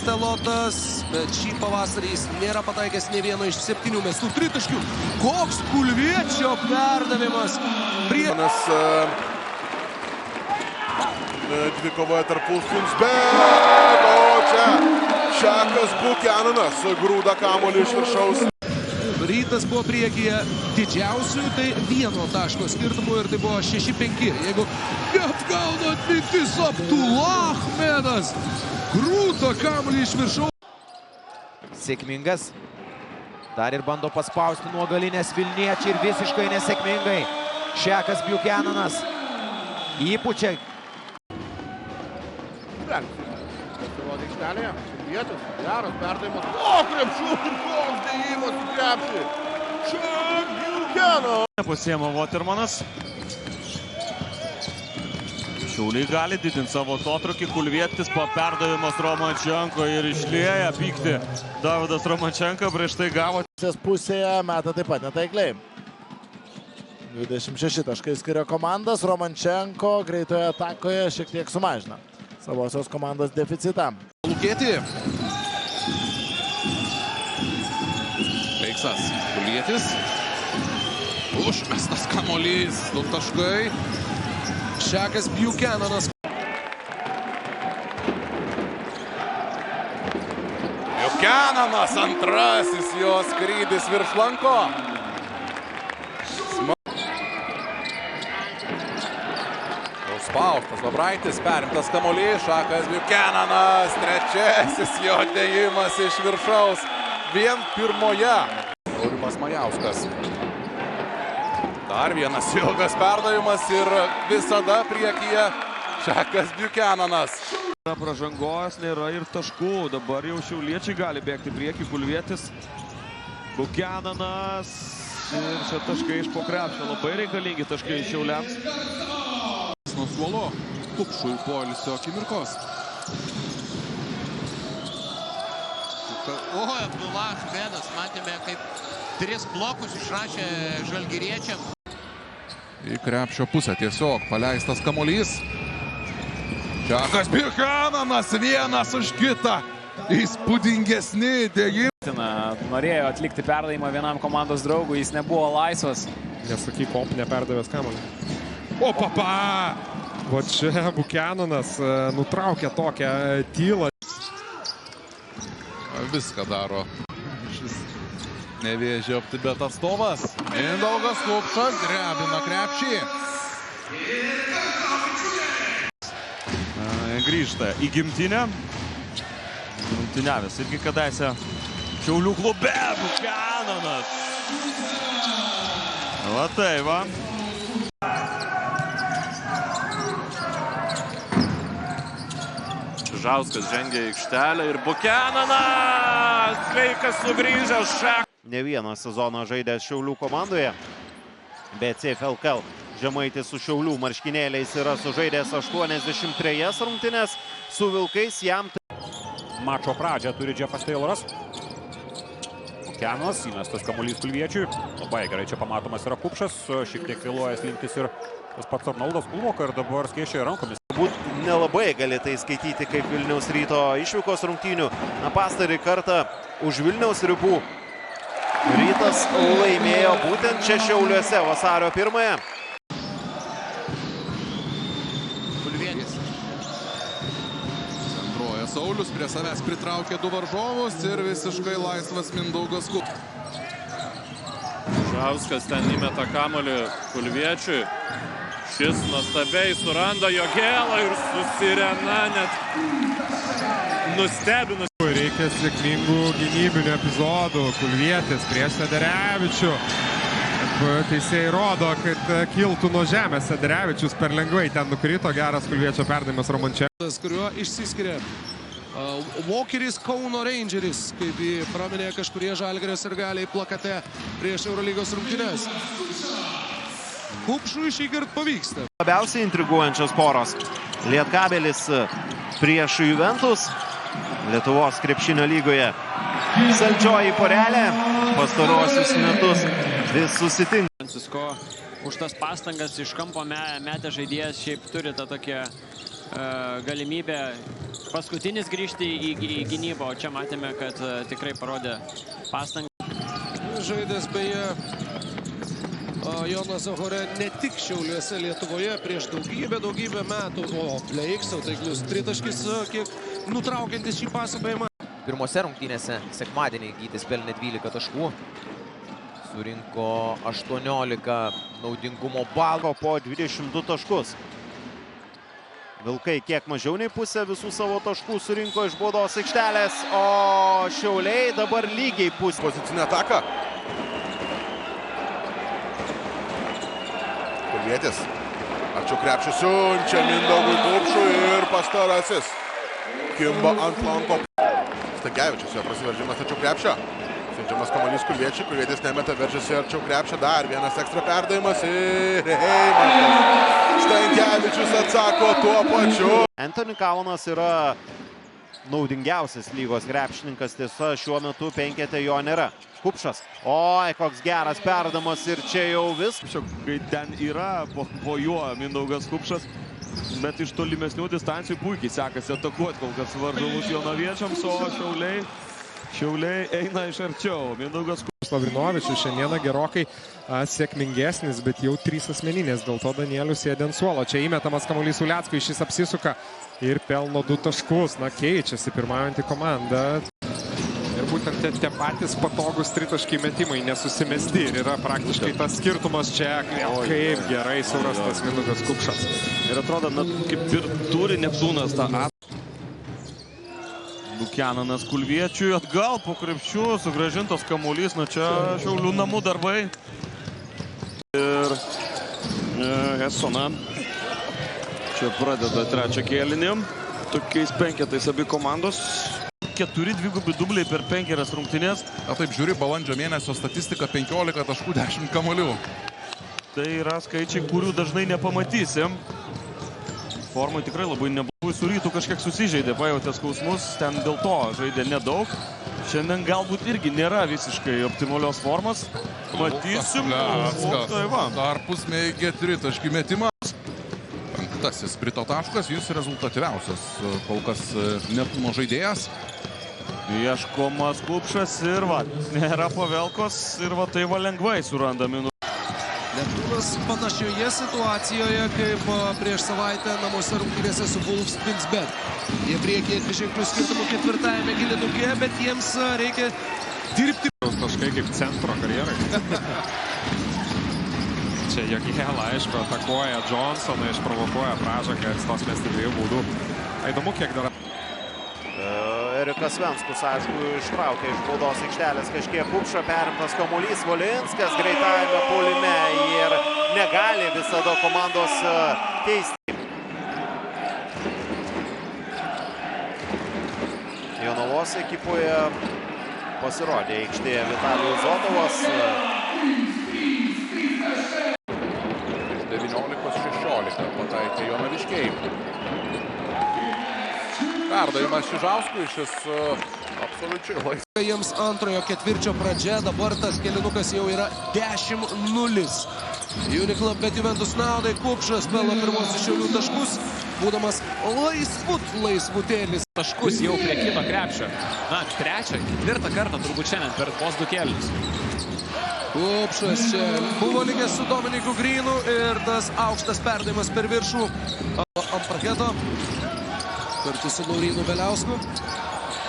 Matelotas, bet šį pavasarį jis nėra pataikęs nė vieno iš 7 mestų tritaškių. Koks Kulviečio perdavimas prie... Dvikovoje tarp Pulskins, bet o čia Šakas Bukenanas grūda kamuolį iš viršaus. Rytas buvo priekyje didžiausių, tai 1 taško skirtumų ir tai buvo 6-5. Jeigu neapgauna atmintis Abdullah Ahmedas, grūda kamuolį iš viršaus. Sėkmingas. Dar ir bando paspausti nuo galinės Vilniečiai ir visiškai nesėkmingai. Šakas Bukenanas įpučia. Pasirodė aikštelėje, Vietis, geras perdavimas, krepšių ir koks dėjimas į krepšį. Šak Bukenanas. Pasiema Watermanas. Šiauliai gali didinti savo atotrūkį, Kulvietis po perdavimas Romančenko ir išlieja pykti. Davidas Romančenko prieš tai gavo. Pusėje meta taip pat netaikliai. 26 taškai skiria komandas, Romančenko greitoje atakoje šiek tiek sumažina savosios komandos deficitą. Lukėti. Veiksas. Kulvietis. Užmestas kamuolys. 2 taškai. Šakas Bukenanas. Bukenanas antrasis jo skrydis virš lanko. Spaustas Vabraitis, perimtas kamuolys, Šakas Bukenanas, trečiasis jo dėjimas iš viršaus, vien pirmoje. Aurimas Majauskas. Dar vienas ilgas perdavimas ir visada priekyje Šakas Bukenanas. Pražangos nėra ir taškų, dabar jau šiauliečiai gali bėgti priekį, Kulvietis, Bukenanas ir čia taškai iš po krepšio, labai reikalingi taškai šiauliams. Nuo suolo Kupšui poilsio akimirkos. Abdullah Ahmedas, matėme, kaip 3 blokus išrašė žalgiriečiam. Į krepšio pusę tiesiog paleistas kamuolys. Šakas Bukenanas vienas už kitą. Įspūdingesni dėjimai. Norėjo atlikti perdavimą vienam komandos draugui, jis nebuvo laisvas. Nesakyk, komp neperdavęs kamuolį. O papa! Va čia Bukenanas nutraukė tokią tylą. Viską daro šis Nevėžio Optibet atstovas. Mindaugas Kupšas drebina krepšį. Grįžta į gimtinę. Rungtyniavęs irgi kadaise Šiaulių klube Bukenanas. Va tai va. Čižauskas žengia į aikštelę ir Bukenanas! Sveikas sugrįžęs Šakas. Ne vieną sezoną žaidęs Šiaulių komandoje. BCF LKL Žemaitis su Šiaulių marškinėliais yra sužaidęs 83 rungtynes su Vilkais. Jam Mačo pradžią turi Jeffas Tayloras. Bukenanas, įmestas kamuolys Kulviečiui. Labai gerai čia pamatomas yra Kupšas, šiek tiek vėluojas linktis ir tas pats Arnoldas Kulvoka ir dabar skėšioja rankomis. Būt nelabai gali tai skaityti kaip Vilniaus Ryto išvykos rungtynių. Pastarį kartą už Vilniaus ribų Rytas laimėjo būtent čia Šiauliuose vasario 1-ąją. Kulvietis. Centruoja Saulius, prie savęs pritraukė 2 varžovus ir visiškai laisvas Mindaugas Kupšas. Čižauskas ten įmeta kamuolį Kulviečiui. Šis nuostabiai suranda Jogėlą ir susirena net nustebinus. Reikia sėkmingų gynybinių epizodų. Kulvietis prieš Sederevičių. Teisėjai rodo, kad kiltų nuo žemės. Sederevičius per lengvai ten nukrito. Geras Kulviečio perdavimas Romančenko. Kuriuo išsiskiria Walkeris Kauno Rangeris, kaip jį praminė kažkurie Žalgirio sirgaliai plakate prieš Eurolygos rungtynes. Kupšui šįkart pavyksta. Labiausiai intriguojančios poros. Lietkabelis prieš Juventus Lietuvos krepšinio lygoje. Saldžioji porelė pastarosius metus vis susitinka. Francisko už tas pastangas iš kampo metė žaidėjas, šiaip turi tą tokią galimybė paskutinis grįžti į gynybą, o čia matėme, kad tikrai parodė pastangą. Žaidęs beje Jonas Zahorė ne tik Šiauliuose Lietuvoje prieš daugybę metų, o Pleiks, o taiklius tritaškis, kiek nutraukiantis šį pasakojimą. Pirmose rungtynėse sekmadienį Gytis pelnė 12 taškų. Surinko 18 naudingumo balų po 22 taškus. Vilkai kiek mažiau nei pusę visų savo taškų surinko iš baudos aikštelės, o Šiauliai dabar lygiai pusę. Pozicinė ataka. Kulvietis. Arčiau krepšį siunčia Mindaugui Kupšui ir pastarasis kimba ant lanko. Stankevičius jo prasiveržimas arčiau krepšio. Siunčiamas kamuolys Kulviečiui. Kulvietis nemeta, veržiasi arčiau krepšio. Dar vienas ekstra perdavimas ir Eimantas Stankevičius atsako tuo pačiu. Anthony Kaunas yra naudingiausias lygos krepšininkas, tiesa šiuo metu penkete jo nėra. Kupšas. Oi, koks geras perdavimas ir čia jau vis. Kai ten yra po juo Mindaugas Kupšas, bet iš tolimesnių distancijų puikiai sekasi atakuoti kol kas varžovus jonaviečiams, o Šiauliai eina iš arčiau. Mindaugas Kupšas. Lavrinovičius šiandieną gerokai sėkmingesnis, bet jau 3 asmeninės, dėl to Danielius sėdi ant suolo. Čia įmetamas kamuolys Uleckui, šis apsisuka ir pelno 2 taškus. Na, keičiasi pirmaujantį komandą. Ir būtent tie patys patogus tritaškiai metimai nesusimesti ir yra praktiškai tas skirtumas čia, kaip gerai surastas Mindaugas Kupšas. Ir atrodo, kaip ir turi Neptūnas tą Bukenanas Kulviečiui atgal po krepšių, sugrąžintas kamuolys, na čia Šiaulių namų darbai. Ir Hesona čia pradeda trečią kėlinį, tokiais penketais abi komandos. 4 dvigubi dubliai per 5 rungtynės. Taip žiūri, balandžio mėnesio statistika 15 taškų 10 kamuolių. Tai yra skaičiai, kurių dažnai nepamatysim. Formai tikrai labai nebuvau. Su Rytu kažkiek susižeidė, pajautė skausmus, ten dėl to žaidė nedaug. Šiandien galbūt irgi nėra visiškai optimalios formos. Matysim. Dar pusmėgė tritaškį metimas. 5. Brito taškas, jis rezultatyviausias kol kas Neptūno žaidėjas. Ieškomas Kupšas ir va, nėra Pavelkos ir va tai va lengvai suranda minų. Neptūnas panašioje situacijoje kaip prieš savaitę namuose rungtynėse su Wolves Pinsbet. Jie priekyje 2 ženklių skirtumų 4-ajame gilinuke, bet jiems reikia dirbti. Taškai kaip centro karjerai. Čia Jogėla, aišku, atakuoja Johnsoną, išprovokuoja pražangą ir stos mesti 2 baudų. Įdomu, kiek dar... Erikas Venskus, aišku, ištraukė iš baudos aikštelės kažkiek Kupšą, perimtas kamuolys, Volinskas greitajame puolime ir negali visada komandos keisti. Jonavos ekipoje pasirodė aikštėje Vitalijus Zotovas. 19-16 pataikė jonaviškiai. Perdavimas Šižauskui, šis absoliučiai laisvas. Jiems antrojo ketvirčio pradžia, dabar tas kėlinukas jau yra 10-0. Uniclub bet Juventus naudai Kupšas pelno pirmosius Šiaulių taškus, būdamas laisvutėlis. Taškus jau prie kito krepšio. Na, 3, 4 kartą turbūt šiandien per vos 2 kėlinius. Kupšas čia buvo lygęs su Dominiku Grynu ir tas aukštas perdavimas per viršų ant parketo. Kartu su Laurynu Beliausku.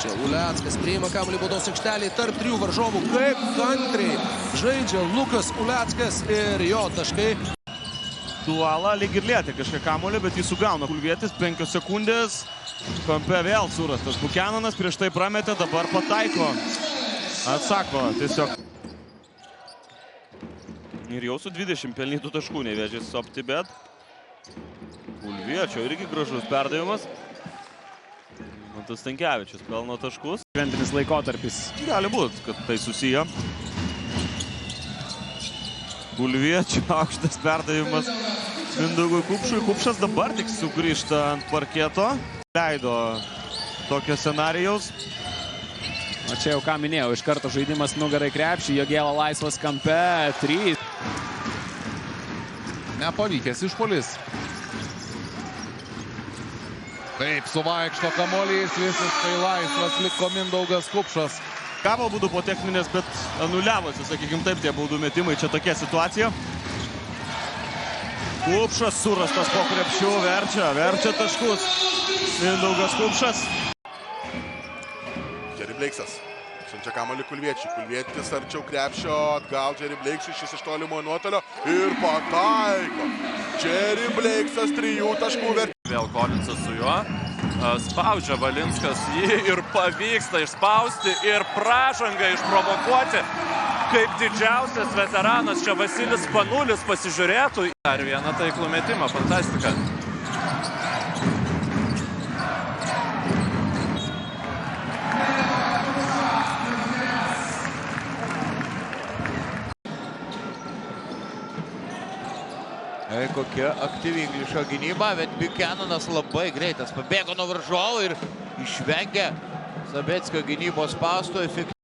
Čia Uleckas priima kamuolį baudos aikštelėje tarp 3 varžovų. Kaip kantriai žaidžia Lukas Uleckas ir jo taškai. Tuala lyg ir lietė kažką kamuolį, bet jį sugauna Kulvietis, 5 sekundės. Kampe vėl surastas Bukenanas, prieš tai prametė, dabar pataiko. Atsako tiesiog. Ir jau su 20 pelnytų taškų nevežėsi OptiBet. Kulviečio irgi gražus perdavimas. Mantas Stankevičius pelno taškus. Šventinis laikotarpis. Gali būti, kad tai susiję. Kulviečio aukštas perdavimas Mindaugui Kupšui. Kupšas dabar tik sugrįžta ant parketo. Leido tokio scenarijaus. O čia jau ką minėjau, iš karto žaidimas nugarai krepšį. Jogėla laisvas kampe, 3. Nepavykęs išpuolis. Taip, suvaikšto kamuolys, visiškai laisvas liko Mindaugas Kupšas. Gavo būdų po techninės, bet anuliavosi, sakykim taip, tie baudų metimai. Čia tokia situacija. Kupšas surastas po krepšiu, verčia taškus. Mindaugas Kupšas. Jerry Blakesas siunčia kamuolį Kulviečiui. Kulvietis arčiau krepšio, atgal Jerry Blakesui, šis iš tolimo nuotolio ir pataiko. Jerry Blakesas 3 taškų vertė. Vėl Kolinsas su juo. Spaudžia Valinskas jį ir pavyksta išspausti ir pražangą išprovokuoti. Kaip didžiausias veteranas čia Vasilis Panulis pasižiūrėtų. Dar vieną taiklų metimą, fantastika. Kokia aktyvi Inglišo gynyba, bet Buchananas labai greitas. Pabėgo nuo varžovų ir išvengė Zabeckio gynybos spausto.